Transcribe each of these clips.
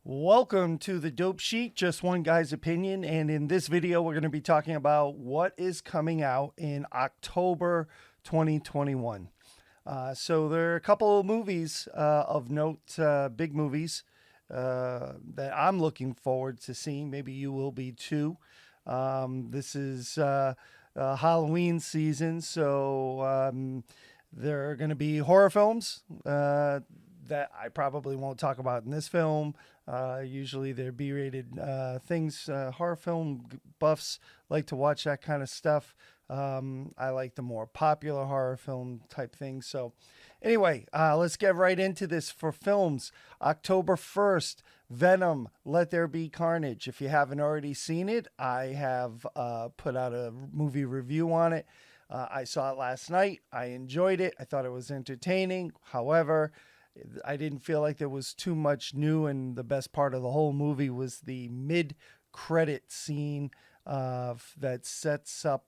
Welcome to the Dope Sheet, just one guy's opinion. And in this video, we're going to be talking about what is coming out in October 2021. So there are a couple of movies of note, big movies that I'm looking forward to seeing. Maybe you will be too. This is Halloween season, so there are going to be horror films that I probably won't talk about in this film. Usually they're B-rated things. Horror film buffs like to watch that kind of stuff. I like the more popular horror film type things. So anyway, let's get right into this for films. October 1st, Venom, Let There Be Carnage. If you haven't already seen it, I have put out a movie review on it. I saw it last night. I enjoyed it. I thought it was entertaining. However, I didn't feel like there was too much new, and the best part of the whole movie was the mid-credit scene that sets up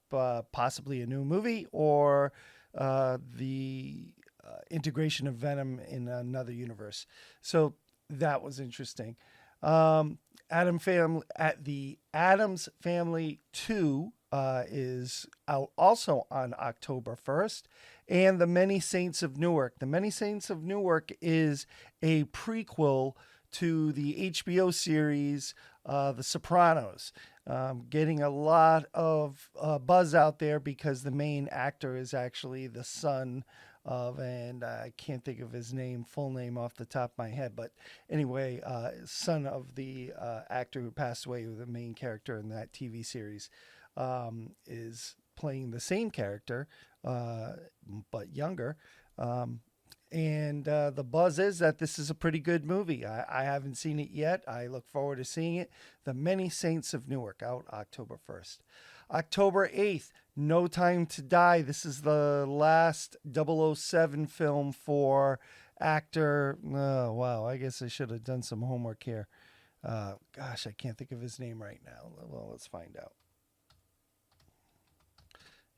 possibly a new movie or the integration of Venom in another universe. So that was interesting. The Addams Family 2 is out also on October 1st. And The Many Saints of Newark. The Many Saints of Newark is a prequel to the HBO series The Sopranos. Getting a lot of buzz out there because the main actor is actually the son of, and I can't think of his full name off the top of my head, but anyway, son of the actor who passed away, the main character in that TV series, is playing the same character, but younger. And the buzz is that this is a pretty good movie. I haven't seen it yet. I look forward to seeing it. The Many Saints of Newark, out October 1st. October 8th, No Time to Die. This is the last 007 film for actor. Oh, wow, I guess I should have done some homework here. Gosh, I can't think of his name right now. Well, let's find out.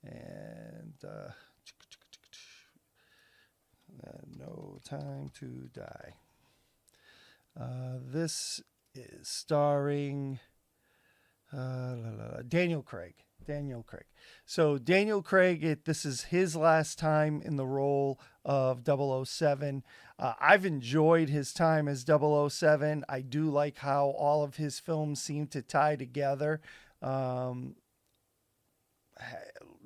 And No Time to Die. This is starring Daniel Craig. Daniel Craig. So Daniel Craig, this is his last time in the role of 007. I've enjoyed his time as 007. I do like how all of his films seem to tie together.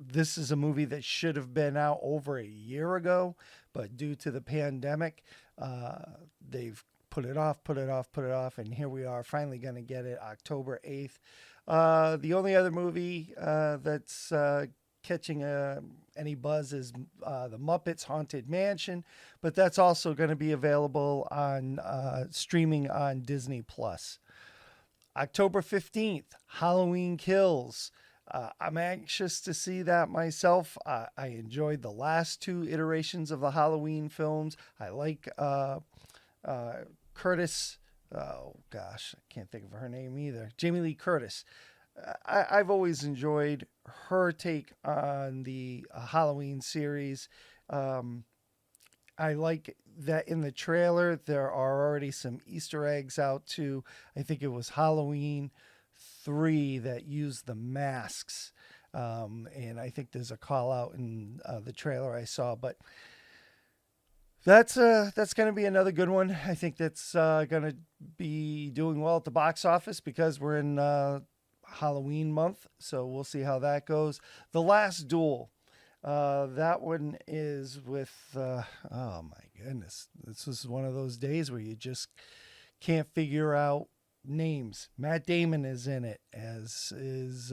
This is a movie that should have been out over a year ago, but due to the pandemic, they've put it off, and here we are, finally going to get it October 8th. The only other movie that's catching any buzz is the Muppets Haunted Mansion, but that's also going to be available on streaming on Disney+. October 15th, Halloween Kills. I'm anxious to see that myself. I enjoyed the last two iterations of the Halloween films. I like Curtis. Oh, gosh, I can't think of her name either. Jamie Lee Curtis. I've always enjoyed her take on the Halloween series. I like that in the trailer, there are already some Easter eggs out to, I think it was Halloween 3 that used the masks, and I think there's a call out in the trailer I saw, but that's going to be another good one. I think that's going to be doing well at the box office because we're in Halloween month, so we'll see how that goes. The Last Duel. That one is with oh my goodness, this is one of those days where you just can't figure out names. Matt Damon is in it, as is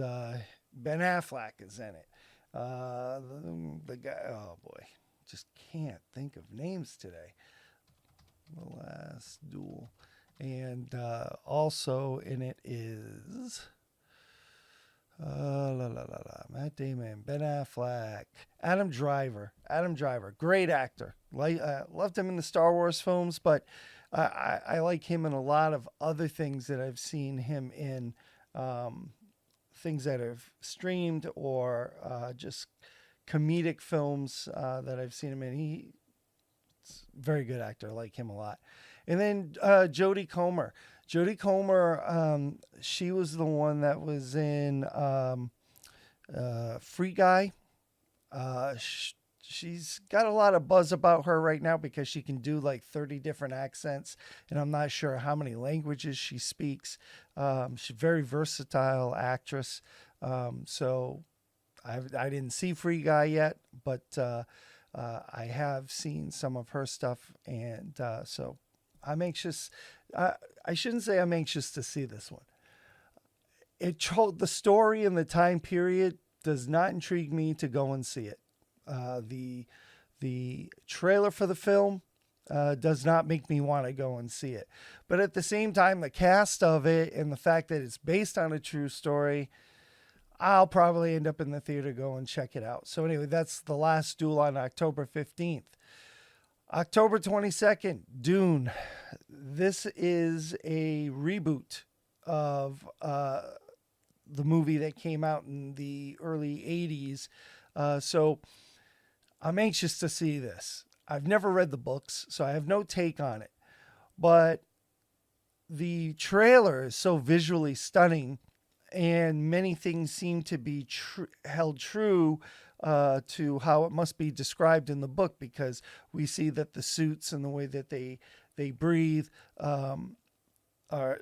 Ben Affleck is in it. The guy, oh boy, just can't think of names today. The Last Duel. And also in it is Matt Damon, Ben Affleck, Adam Driver. Great actor. Loved him in the Star Wars films, but I like him in a lot of other things that I've seen him in, things that have streamed or just comedic films that I've seen him in. He's a very good actor. I like him a lot. And then Jodie Comer. Jodie Comer, she was the one that was in Free Guy. She's got a lot of buzz about her right now because she can do like 30 different accents, and I'm not sure how many languages she speaks. She's a very versatile actress. So I didn't see Free Guy yet, but I have seen some of her stuff, and so I'm anxious. I shouldn't say I'm anxious to see this one. The story and the time period does not intrigue me to go and see it. The trailer for the film does not make me want to go and see it. But at the same time, the cast of it and the fact that it's based on a true story, I'll probably end up in the theater go and check it out. So anyway, that's The Last Duel on October 15th. October 22nd, Dune. This is a reboot of the movie that came out in the early 80s. So I'm anxious to see this. I've never read the books, so I have no take on it. But the trailer is so visually stunning, and many things seem to be held true to how it must be described in the book, because we see that the suits and the way that they breathe are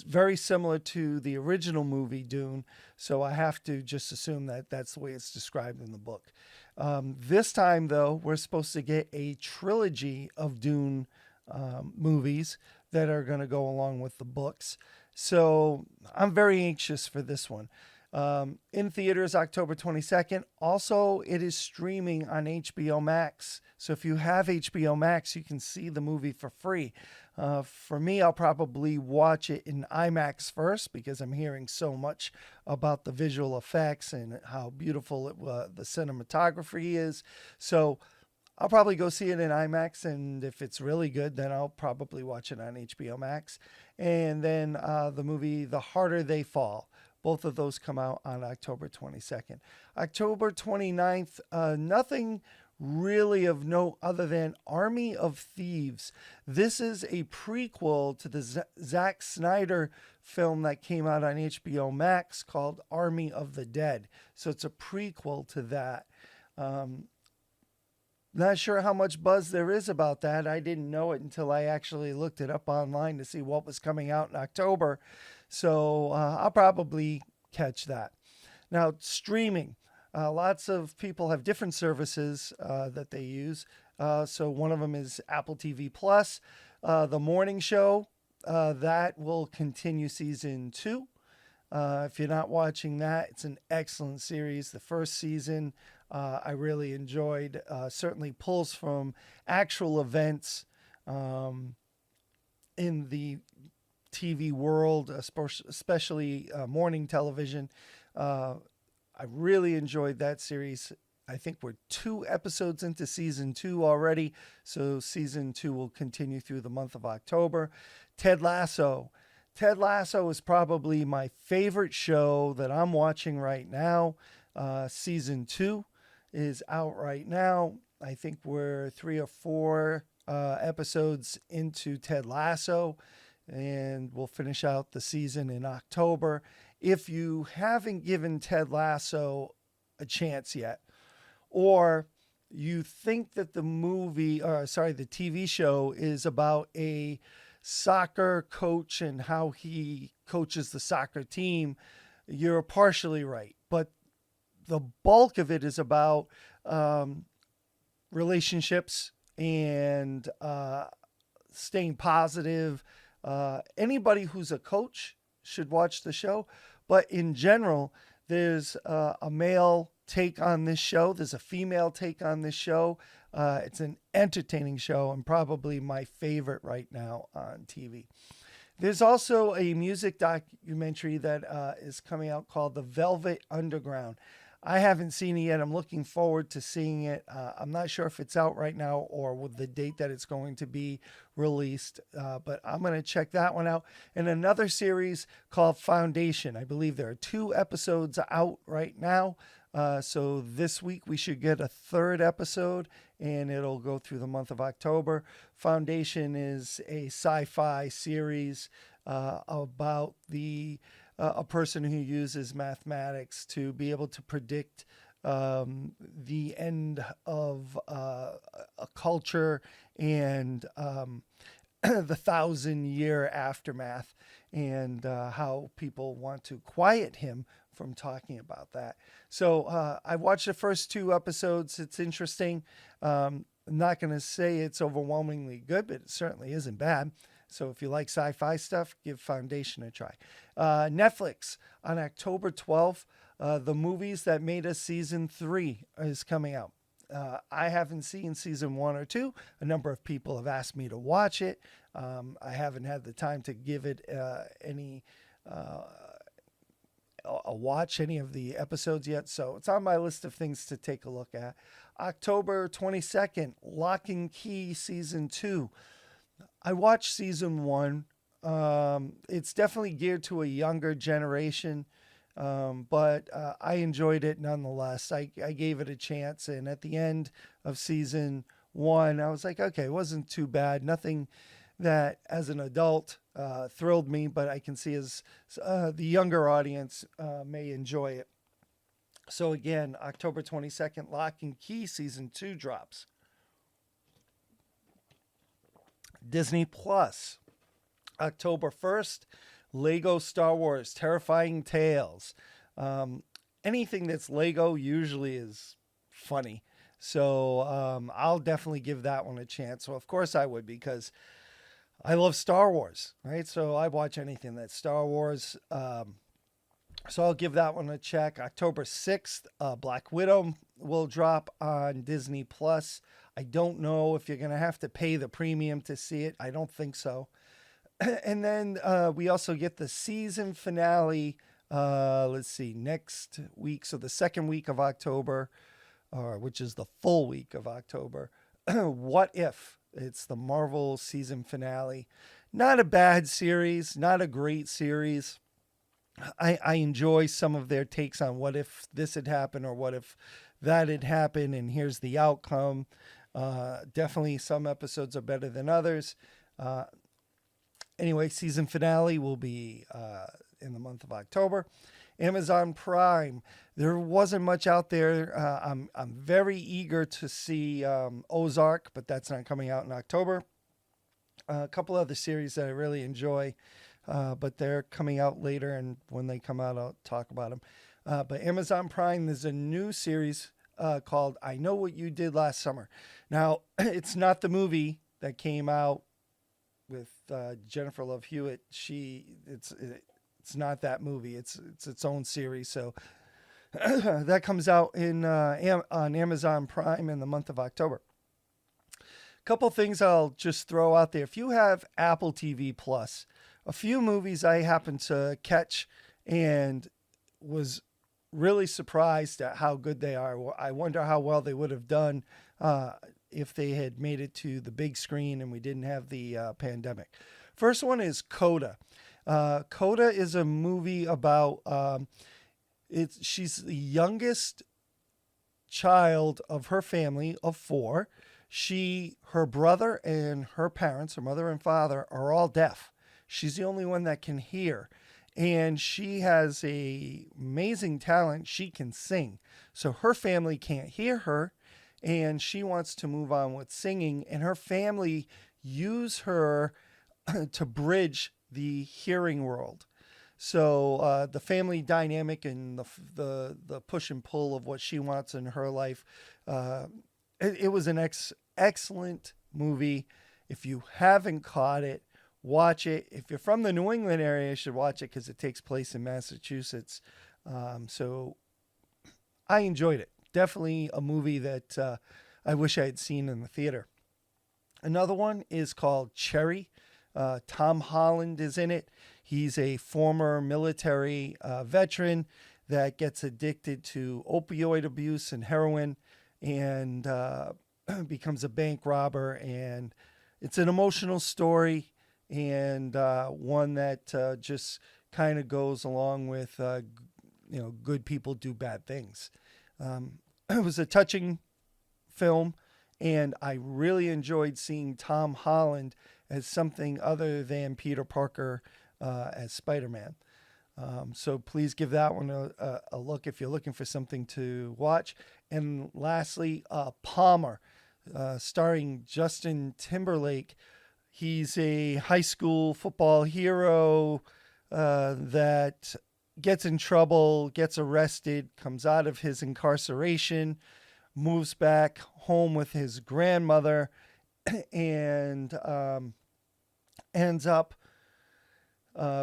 very similar to the original movie Dune. So I have to just assume that that's the way it's described in the book. This time, though, we're supposed to get a trilogy of Dune movies that are going to go along with the books. So I'm very anxious for this one. In theaters October 22nd. Also, it is streaming on HBO Max. So if you have HBO Max, you can see the movie for free. For me, I'll probably watch it in IMAX first because I'm hearing so much about the visual effects and how beautiful the cinematography is. So I'll probably go see it in IMAX, and if it's really good, then I'll probably watch it on HBO Max. And then the movie The Harder They Fall. Both of those come out on October 22nd. October 29th, nothing really of note other than Army of Thieves. This is a prequel to the Zack Snyder film that came out on HBO Max called Army of the Dead. So it's a prequel to that. Not sure how much buzz there is about that. I didn't know it until I actually looked it up online to see what was coming out in October. So I'll probably catch that. Now, streaming. Lots of people have different services that they use. So one of them is Apple TV Plus. The Morning Show, that will continue season 2. If you're not watching that, it's an excellent series. The first season I really enjoyed. Certainly pulls from actual events in the TV world, especially morning television. I really enjoyed that series. I think we're 2 episodes into season 2 already. So season 2 will continue through the month of October. Ted Lasso. Ted Lasso is probably my favorite show that I'm watching right now. Season 2 is out right now. I think we're 3 or 4 episodes into Ted Lasso, and we'll finish out the season in October. If you haven't given Ted Lasso a chance yet, or you think that the TV show is about a soccer coach and how he coaches the soccer team, you're partially right. But the bulk of it is about relationships and staying positive. Anybody who's a coach should watch the show. But in general, there's a male take on this show. There's a female take on this show. It's an entertaining show and probably my favorite right now on TV. There's also a music documentary that is coming out called The Velvet Underground. I haven't seen it yet. I'm looking forward to seeing it. I'm not sure if it's out right now or with the date that it's going to be released, but I'm going to check that one out. And another series called Foundation. I believe there are 2 episodes out right now. So this week we should get a 3rd episode, and it'll go through the month of October. Foundation is a sci-fi series about a person who uses mathematics to be able to predict the end of a culture and the 1,000-year aftermath, and how people want to quiet him from talking about that. So I watched the first 2 episodes. It's interesting. I'm not going to say it's overwhelmingly good, but it certainly isn't bad. So if you like sci-fi stuff, give Foundation a try. Netflix on October 12th, The Movies That Made Us Season 3 is coming out. I haven't seen season 1 or 2. A number of people have asked me to watch it. I haven't had the time to give it watch any of the episodes yet, so it's on my list of things to take a look at. October 22nd, Lock and Key Season 2. I watched Season 1. It's definitely geared to a younger generation, but I enjoyed it nonetheless. I gave it a chance, and at the end of Season 1, I was like, okay, it wasn't too bad. Nothing that, as an adult, thrilled me, but I can see as the younger audience may enjoy it. So again, October 22nd, Lock and Key Season 2 drops. Disney Plus, October 1st, Lego Star Wars Terrifying Tales. Anything that's Lego usually is funny. So I'll definitely give that one a chance. So of course I would, because I love Star Wars, right? So I watch anything that's Star Wars. So I'll give that one a check. October 6th, Black Widow will drop on Disney Plus. I don't know if you're going to have to pay the premium to see it. I don't think so. And then we also get the season finale, let's see, next week. So the second week of October, which is the full week of October. What If? It's the Marvel season finale. Not a bad series, not a great series. I enjoy some of their takes on what if this had happened or what if that had happened, and here's the outcome. Definitely some episodes are better than others. Anyway, season finale will be in the month of October. Amazon Prime. There wasn't much out there. I'm very eager to see Ozark, but that's not coming out in October. A couple other series that I really enjoy, but they're coming out later, and when they come out, I'll talk about them. But Amazon Prime, there's a new series called I Know What You Did Last Summer. Now, it's not the movie that came out with Jennifer Love Hewitt. It's not that movie. It's its own series. So that comes out on Amazon Prime in the month of October. A couple things I'll just throw out there. If you have Apple TV Plus, a few movies I happened to catch and was really surprised at how good they are. I wonder how well they would have done if they had made it to the big screen and we didn't have the pandemic. First one is Coda. Coda is a movie about she's the youngest child of her family of 4. Her brother and her parents, her mother and father, are all deaf. She's the only one that can hear. And she has a amazing talent. She can sing. So her family can't hear her, and she wants to move on with singing. And her family use her to bridge the hearing world. So the family dynamic and the push and pull of what she wants in her life. It was an excellent movie. If you haven't caught it, watch it. If you're from the New England area, you should watch it because it takes place in Massachusetts. So I enjoyed it. Definitely a movie that I wish I had seen in the theater. Another one is called Cherry. Tom Holland is in it. He's a former military veteran that gets addicted to opioid abuse and heroin and becomes a bank robber. And it's an emotional story, and one that just kind of goes along with, good people do bad things. It was a touching film, and I really enjoyed seeing Tom Holland as something other than Peter Parker as Spider-Man. So please give that one a look if you're looking for something to watch. And lastly, Palmer, starring Justin Timberlake. He's a high school football hero that gets in trouble, gets arrested, comes out of his incarceration, moves back home with his grandmother, and ends up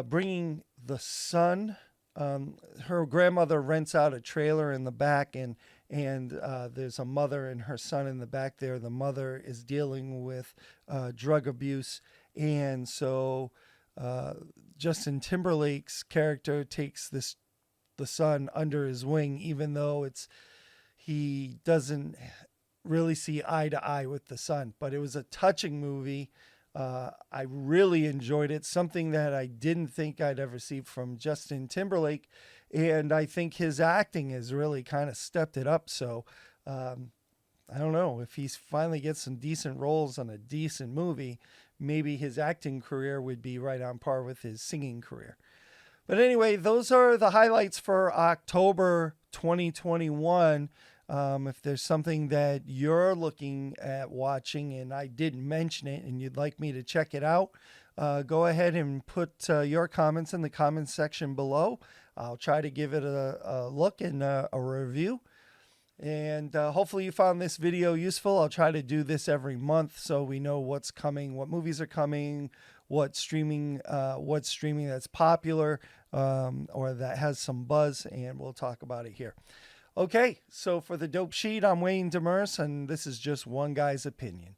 bringing the son. Her grandmother rents out a trailer in the back, and there's a mother and her son in the back there. The mother is dealing with drug abuse, and so Justin Timberlake's character takes the son under his wing, even though he doesn't really see eye to eye with the son. But it was a touching movie. I really enjoyed it, something that I didn't think I'd ever see from Justin Timberlake, and I think his acting has really kind of stepped it up. So I don't know, if he finally gets some decent roles on a decent movie, maybe his acting career would be right on par with his singing career. But anyway, those are the highlights for October 2021. If there's something that you're looking at watching and I didn't mention it and you'd like me to check it out, go ahead and put your comments in the comments section below. I'll try to give it a look and a review. And hopefully you found this video useful. I'll try to do this every month so we know what's coming, what movies are coming, what's streaming that's popular or that has some buzz, and we'll talk about it here. Okay, so for the Dope Sheet, I'm Wayne Demers, and this is just one guy's opinion.